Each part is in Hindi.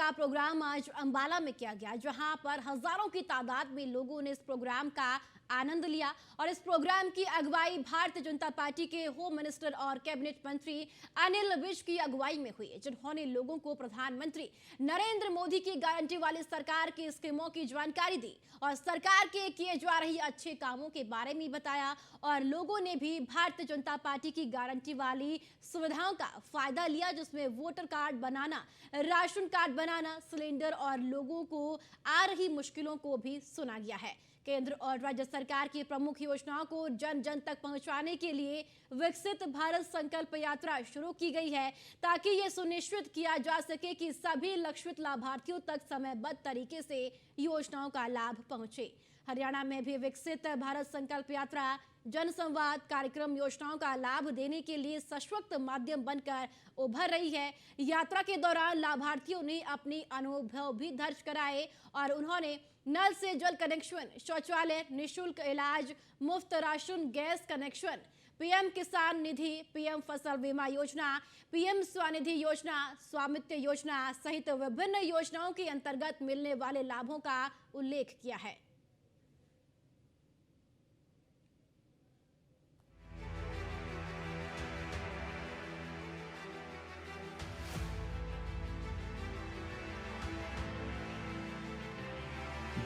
का प्रोग्राम आज अंबाला में किया गया, जहां पर हजारों की तादाद में लोगों ने इस प्रोग्राम का आनंद लिया। और इस प्रोग्राम की अगुवाई भारतीय जनता पार्टी के होम मिनिस्टर और कैबिनेट मंत्री अनिल विज की अगुवाई में हुई, जिन्होंने लोगों को प्रधानमंत्री नरेंद्र मोदी की गारंटी वाली सरकार की स्कीमों की जानकारी दी और सरकार के किए जा रही अच्छे कामों के बारे में बताया। और लोगों ने भी भारतीय जनता पार्टी की गारंटी वाली सुविधाओं का फायदा लिया, जिसमें वोटर कार्ड बनाना, राशन कार्ड बनाना, सिलेंडर और लोगों को आ रही मुश्किलों को भी सुना गया है। केंद्र और राज्य सरकार की प्रमुख योजनाओं को जन जन तक पहुंचाने के लिए विकसित भारत संकल्प यात्रा शुरू की गई है, ताकि ये सुनिश्चित किया जा सके कि सभी लक्षित लाभार्थियों तक समयबद्ध तरीके से योजनाओं का लाभ पहुंचे। हरियाणा में भी विकसित भारत संकल्प यात्रा जनसंवाद कार्यक्रम योजनाओं का लाभ देने के लिए सशक्त माध्यम बनकर उभर रही है। यात्रा के दौरान लाभार्थियों ने अपने अनुभव भी दर्ज कराए और उन्होंने नल से जल कनेक्शन, शौचालय, निःशुल्क इलाज, मुफ्त राशन, गैस कनेक्शन, पीएम किसान निधि, पीएम फसल बीमा योजना, पीएम स्वनिधि योजना, स्वामित्व योजना सहित विभिन्न योजनाओं के अंतर्गत मिलने वाले लाभों का उल्लेख किया है।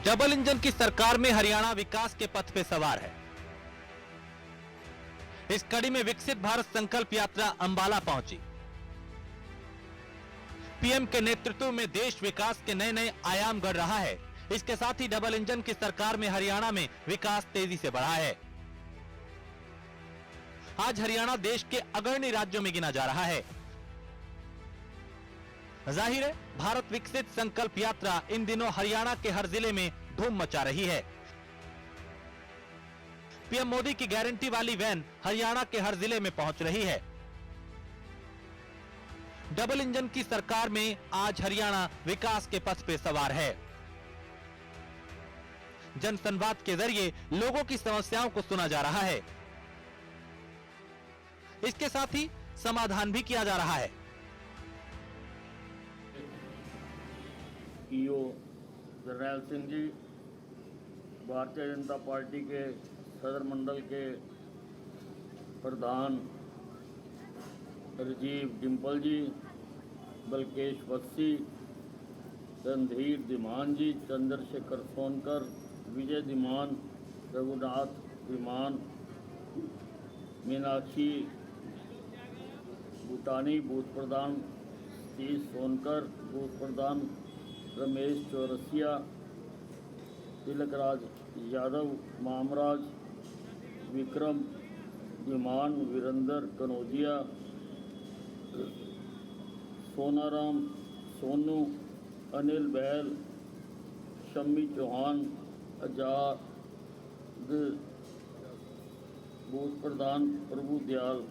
डबल इंजन की सरकार में हरियाणा विकास के पथ पे सवार है। इस कड़ी में विकसित भारत संकल्प यात्रा अंबाला पहुंची। पीएम के नेतृत्व में देश विकास के नए नए आयाम गढ़ रहा है। इसके साथ ही डबल इंजन की सरकार में हरियाणा में विकास तेजी से बढ़ा है। आज हरियाणा देश के अग्रणी राज्यों में गिना जा रहा है। जाहिर है, भारत विकसित संकल्प यात्रा इन दिनों हरियाणा के हर जिले में धूम मचा रही है। पीएम मोदी की गारंटी वाली वैन हरियाणा के हर जिले में पहुंच रही है। डबल इंजन की सरकार में आज हरियाणा विकास के पथ पे सवार है। जनसंवाद के जरिए लोगों की समस्याओं को सुना जा रहा है। इसके साथ ही समाधान भी किया जा रहा है। ईओ जरनैल सिंह जी, भारतीय जनता पार्टी के सदर मंडल के प्रधान राजीव डिम्पल जी, बलकेश वस्सी, रणधीर धीमान जी, चंद्रशेखर सोनकर, विजय धीमान, रघुनाथ धीमान, मीनाक्षी भूटानी, बूथ प्रधान सतीश सोनकर, बूथ प्रधान रमेश चौरसिया, तिलकराज यादव, मामराज, विक्रम धीमान, वीरेंद्र कनौजिया, सोनाराम सोनू, अनिल बहल, शम्मी चौहान, आजाद, बूथ प्रधान प्रभुदयाल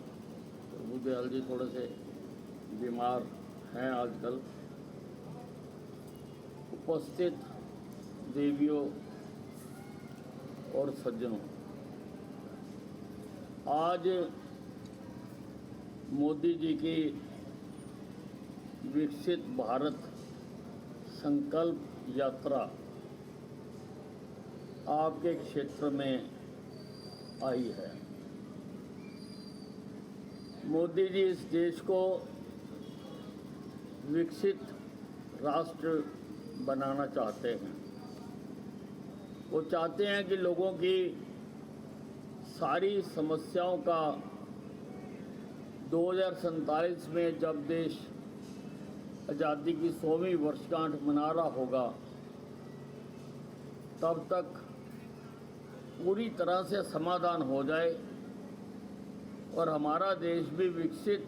जी थोड़े से बीमार हैं आजकल। उपस्थित देवियों और सज्जनों, आज मोदी जी की विकसित भारत संकल्प यात्रा आपके क्षेत्र में आई है। मोदी जी इस देश को विकसित राष्ट्र बनाना चाहते हैं। वो चाहते हैं कि लोगों की सारी समस्याओं का 2047 में जब देश आज़ादी की 100वीं वर्षगांठ मना रहा होगा, तब तक पूरी तरह से समाधान हो जाए और हमारा देश भी विकसित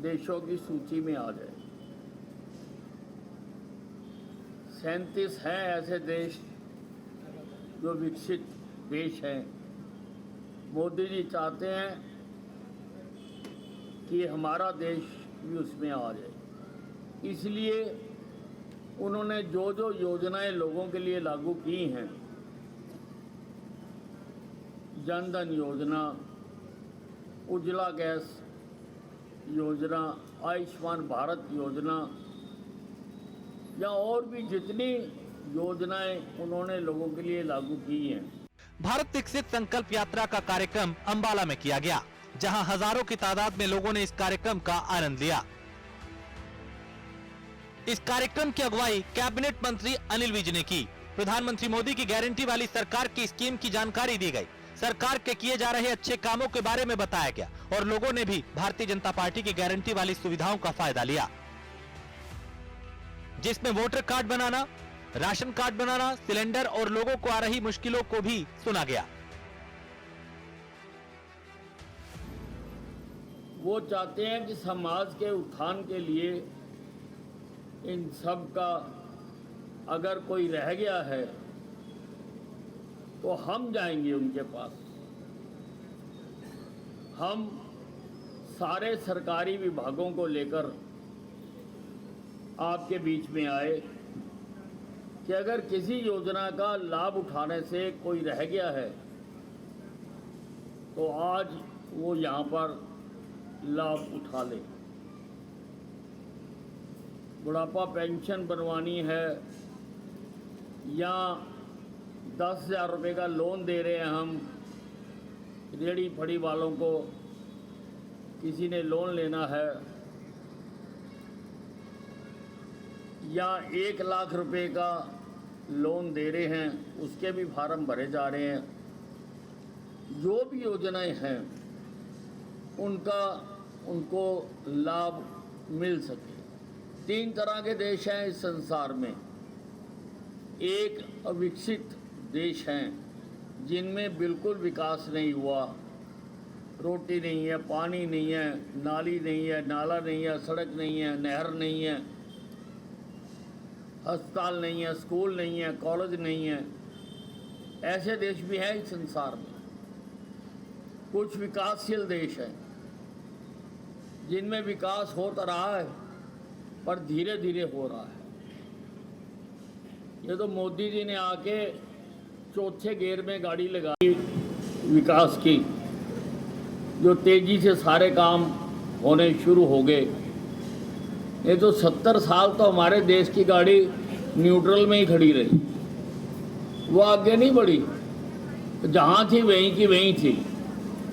देशों की सूची में आ जाए। 37 हैं ऐसे देश जो विकसित देश हैं। मोदी जी चाहते हैं कि हमारा देश भी उसमें आ जाए। इसलिए उन्होंने जो जो योजनाएं लोगों के लिए लागू की हैं, जन धन योजना, उज्ज्वला गैस योजना, आयुष्मान भारत योजना, या और भी जितनी योजनाएं उन्होंने लोगों के लिए लागू की हैं। भारत विकसित संकल्प यात्रा का कार्यक्रम अंबाला में किया गया, जहां हजारों की तादाद में लोगों ने इस कार्यक्रम का आनंद लिया। इस कार्यक्रम की अगुवाई कैबिनेट मंत्री अनिल विज ने की। प्रधानमंत्री मोदी की गारंटी वाली सरकार की स्कीम की जानकारी दी गई, सरकार के किए जा रहे अच्छे कामों के बारे में बताया गया और लोगों ने भी भारतीय जनता पार्टी की गारंटी वाली सुविधाओं का फायदा लिया, जिसमें वोटर कार्ड बनाना, राशन कार्ड बनाना, सिलेंडर और लोगों को आ रही मुश्किलों को भी सुना गया। वो चाहते हैं कि समाज के उत्थान के लिए इन सब का अगर कोई रह गया है तो हम जाएंगे उनके पास। हम सारे सरकारी विभागों को लेकर आपके बीच में आए कि अगर किसी योजना का लाभ उठाने से कोई रह गया है तो आज वो यहाँ पर लाभ उठा ले। बुढ़ापा पेंशन बनवानी है या 10,000 रुपये का लोन दे रहे हैं हम रेहड़ी फड़ी वालों को, किसी ने लोन लेना है, या 1 लाख रुपए का लोन दे रहे हैं, उसके भी फार्म भरे जा रहे हैं। जो भी योजनाएं हैं उनको लाभ मिल सके। 3 तरह के देश हैं इस संसार में। एक अविकसित देश हैं जिनमें बिल्कुल विकास नहीं हुआ, रोटी नहीं है, पानी नहीं है, नाली नहीं है, नाला नहीं है, सड़क नहीं है, नहर नहीं है, अस्पताल नहीं है, स्कूल नहीं है, कॉलेज नहीं है। ऐसे देश भी हैं इस संसार में। कुछ विकासशील देश हैं जिनमें विकास होता रहा है पर धीरे धीरे हो रहा है। ये तो मोदी जी ने आके चौथे गियर में गाड़ी लगाई विकास की, जो तेजी से सारे काम होने शुरू हो गए। ये तो 70 साल तो हमारे देश की गाड़ी न्यूट्रल में ही खड़ी रही, वो आगे नहीं बढ़ी। जहाँ थी वहीं की वहीं थी,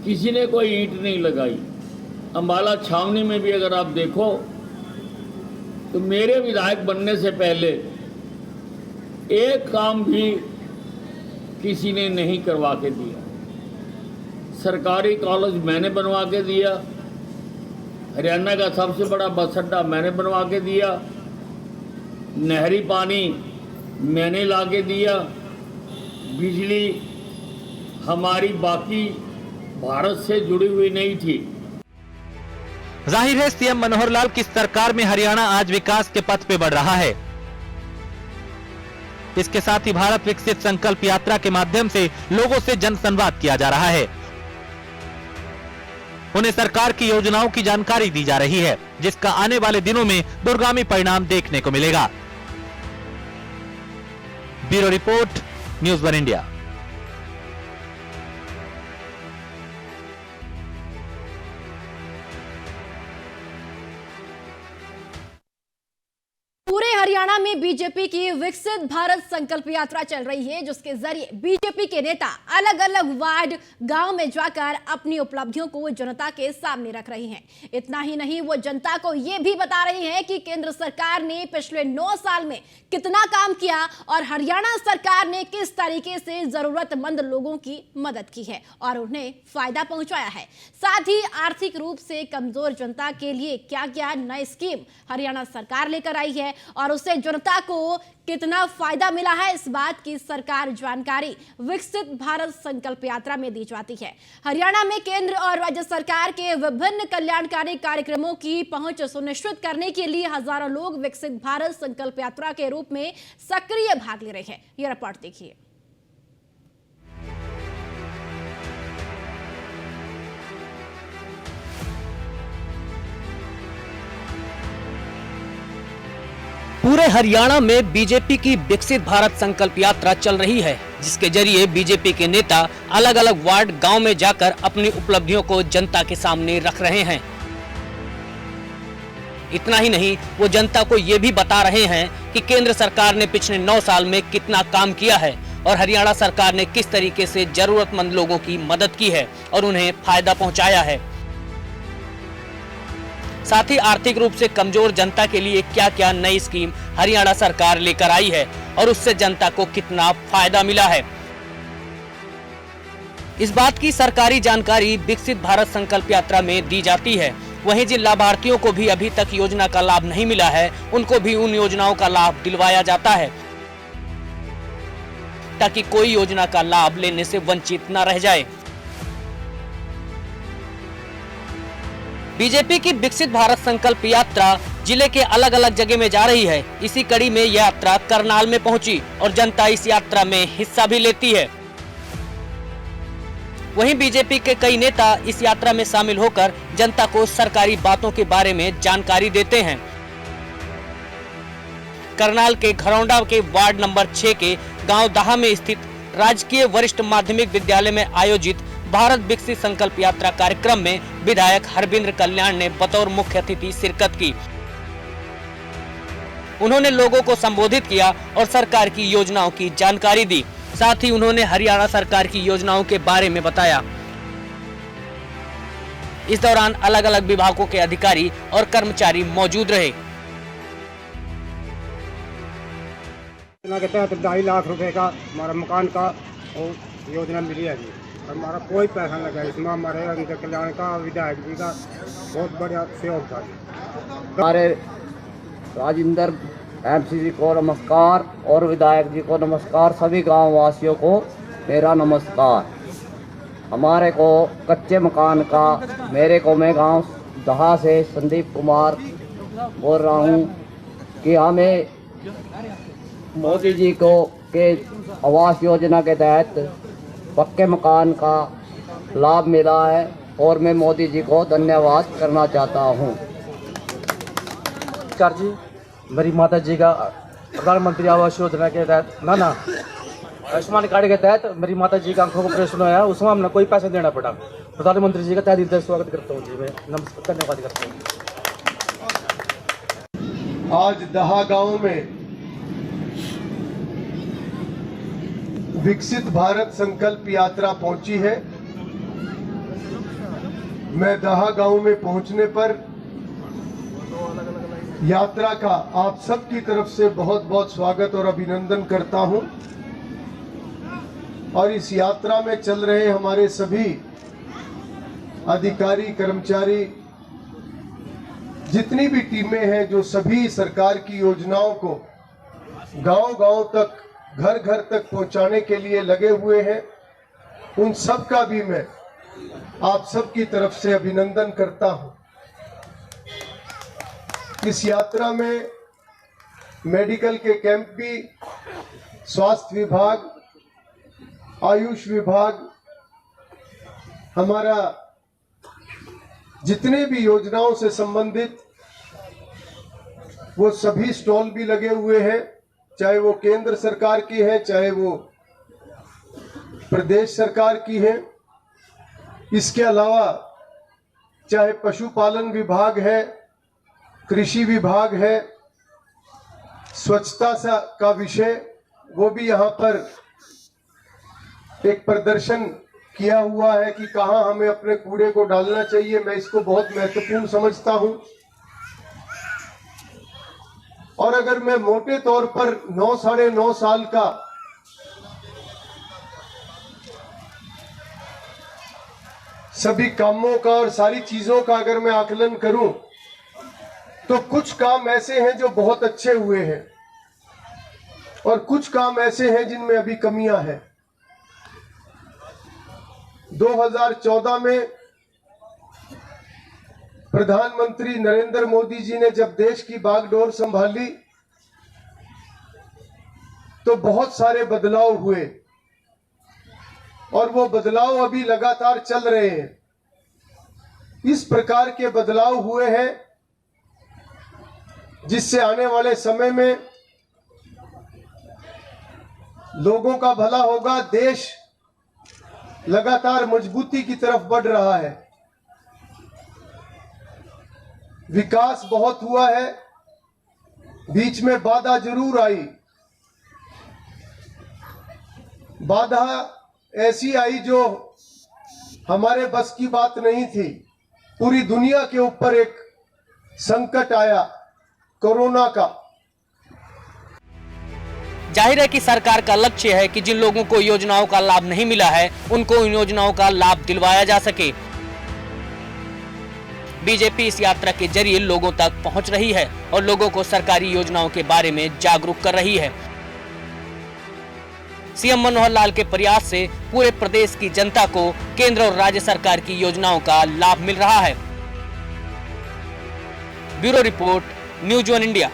किसी ने कोई ईंट नहीं लगाई। अंबाला छावनी में भी अगर आप देखो तो मेरे विधायक बनने से पहले एक काम भी किसी ने नहीं करवा के दिया। सरकारी कॉलेज मैंने बनवा के दिया, हरियाणा का सबसे बड़ा बस अड्डा मैंने बनवा के दिया, नहरी पानी मैंने ला के दिया, बिजली हमारी बाकी भारत से जुड़ी हुई नहीं थी। जाहिर है सीएम मनोहर लाल की सरकार में हरियाणा आज विकास के पथ पे बढ़ रहा है। इसके साथ ही भारत विकसित संकल्प यात्रा के माध्यम से लोगों से जनसंवाद किया जा रहा है। उन्हें सरकार की योजनाओं की जानकारी दी जा रही है, जिसका आने वाले दिनों में दूरगामी परिणाम देखने को मिलेगा। Bureau report, news 1 India. पूरे हरियाणा में बीजेपी की विकसित भारत संकल्प यात्रा चल रही है, जिसके जरिए बीजेपी के नेता अलग अलग वार्ड गांव में जाकर अपनी उपलब्धियों को जनता के सामने रख रही हैं। इतना ही नहीं, वो जनता को ये भी बता रही हैं कि केंद्र सरकार ने पिछले 9 साल में कितना काम किया और हरियाणा सरकार ने किस तरीके से जरूरतमंद लोगों की मदद की है और उन्हें फायदा पहुंचाया है। साथ ही आर्थिक रूप से कमजोर जनता के लिए क्या क्या नई स्कीम हरियाणा सरकार लेकर आई है और उससे जनता को कितना फायदा मिला है, इस बात की सरकार जानकारी विकसित भारत संकल्प यात्रा में दी जाती है। हरियाणा में केंद्र और राज्य सरकार के विभिन्न कल्याणकारी कार्यक्रमों की पहुंच सुनिश्चित करने के लिए हजारों लोग विकसित भारत संकल्प यात्रा के रूप में सक्रिय भाग ले रहे हैं। यह रिपोर्ट देखिए। पूरे हरियाणा में बीजेपी की विकसित भारत संकल्प यात्रा चल रही है, जिसके जरिए बीजेपी के नेता अलग अलग वार्ड गांव में जाकर अपनी उपलब्धियों को जनता के सामने रख रहे हैं। इतना ही नहीं, वो जनता को ये भी बता रहे हैं कि कि केंद्र सरकार ने पिछले 9 साल में कितना काम किया है और हरियाणा सरकार ने किस तरीके से जरूरतमंद लोगों की मदद की है और उन्हें फायदा पहुंचाया है। साथ ही आर्थिक रूप से कमजोर जनता के लिए क्या क्या नई स्कीम हरियाणा सरकार लेकर आई है और उससे जनता को कितना फायदा मिला है। इस बात की सरकारी जानकारी विकसित भारत संकल्प यात्रा में दी जाती है। वहीं जिन लाभार्थियों को भी अभी तक योजना का लाभ नहीं मिला है, उनको भी उन योजनाओं का लाभ दिलवाया जाता है ताकि कोई योजना का लाभ लेने से वंचित न रह जाए। बीजेपी की विकसित भारत संकल्प यात्रा जिले के अलग अलग जगह में जा रही है। इसी कड़ी में यात्रा करनाल में पहुंची और जनता इस यात्रा में हिस्सा भी लेती है। वहीं बीजेपी के कई नेता इस यात्रा में शामिल होकर जनता को सरकारी बातों के बारे में जानकारी देते हैं। करनाल के घरौंडा के वार्ड नंबर 6 के गांव दाहा में स्थित राजकीय वरिष्ठ माध्यमिक विद्यालय में आयोजित भारत विकसित संकल्प यात्रा कार्यक्रम में विधायक हरविंद्र कल्याण ने बतौर मुख्य अतिथि शिरकत की। उन्होंने लोगों को संबोधित किया और सरकार की योजनाओं की जानकारी दी। साथ ही उन्होंने हरियाणा सरकार की योजनाओं के बारे में बताया। इस दौरान अलग अलग विभागों के अधिकारी और कर्मचारी मौजूद रहे। योजना के तहत 2.5 लाख रुपए का हमारा मकान का और योजना मिली है जी। हमारा कोई पैसा लगा इसमें, हमारे अंदर कल्याण का विधायक जी का बहुत बढ़िया सहयोग था। हमारे राजेंद्र एमसी जी को नमस्कार और विधायक जी को नमस्कार। सभी गांव वासियों को मेरा नमस्कार। हमारे को कच्चे मकान का मैं गांव दहा से संदीप कुमार बोल रहा हूं कि हमें मोदी जी को के आवास योजना के तहत पक्के मकान का लाभ मिला है और मैं मोदी जी को धन्यवाद करना चाहता हूं। नमस्कार जी, मेरी माता जी का प्रधानमंत्री आवास योजना के तहत आयुष्मान कार्ड के तहत मेरी माता जी का आंखों को ऑपरेशन हुआ, उसमें हमने कोई पैसा देना पड़ा। प्रधानमंत्री जी का तहे दिल से स्वागत करता हूँ जी, मैं नमस्कार धन्यवाद करता हूँ। आज दहा गांव में विकसित भारत संकल्प यात्रा पहुंची है। मैं दहा गांव में पहुंचने पर यात्रा का आप सबकी तरफ से बहुत बहुत स्वागत और अभिनंदन करता हूं। और इस यात्रा में चल रहे हमारे सभी अधिकारी कर्मचारी, जितनी भी टीमें हैं जो सभी सरकार की योजनाओं को गांव-गांव तक, घर-घर तक पहुंचाने के लिए लगे हुए हैं, उन सब का भी मैं आप सबकी तरफ से अभिनंदन करता हूं। इस यात्रा में मेडिकल के कैंप भी, स्वास्थ्य विभाग, आयुष विभाग, हमारा जितने भी योजनाओं से संबंधित वो सभी स्टॉल भी लगे हुए हैं, चाहे वो केंद्र सरकार की है, चाहे वो प्रदेश सरकार की है। इसके अलावा चाहे पशुपालन विभाग है, कृषि विभाग है, स्वच्छता का विषय, वो भी यहाँ पर एक प्रदर्शन किया हुआ है कि कहाँ हमें अपने कूड़े को डालना चाहिए। मैं इसको बहुत महत्वपूर्ण समझता हूँ। और अगर मैं मोटे तौर पर 9-9.5 साल का सभी कामों का और सारी चीजों का अगर मैं आकलन करूं, तो कुछ काम ऐसे हैं जो बहुत अच्छे हुए हैं और कुछ काम ऐसे हैं जिनमें अभी कमियां हैं। 2014 में प्रधानमंत्री नरेंद्र मोदी जी ने जब देश की बागडोर संभाली तो बहुत सारे बदलाव हुए और वो बदलाव अभी लगातार चल रहे हैं। इस प्रकार के बदलाव हुए हैं जिससे आने वाले समय में लोगों का भला होगा। देश लगातार मजबूती की तरफ बढ़ रहा है, विकास बहुत हुआ है बीच में बाधा जरूर आई। बाधा ऐसी आई जो हमारे बस की बात नहीं थी। पूरी दुनिया के ऊपर एक संकट आया कोरोना का। जाहिर है कि सरकार का लक्ष्य है कि जिन लोगों को योजनाओं का लाभ नहीं मिला है उनको इन योजनाओं का लाभ दिलवाया जा सके। बीजेपी इस यात्रा के जरिए लोगों तक पहुंच रही है और लोगों को सरकारी योजनाओं के बारे में जागरूक कर रही है। सीएम मनोहर लाल के प्रयास से पूरे प्रदेश की जनता को केंद्र और राज्य सरकार की योजनाओं का लाभ मिल रहा है। Bureau report, news one India.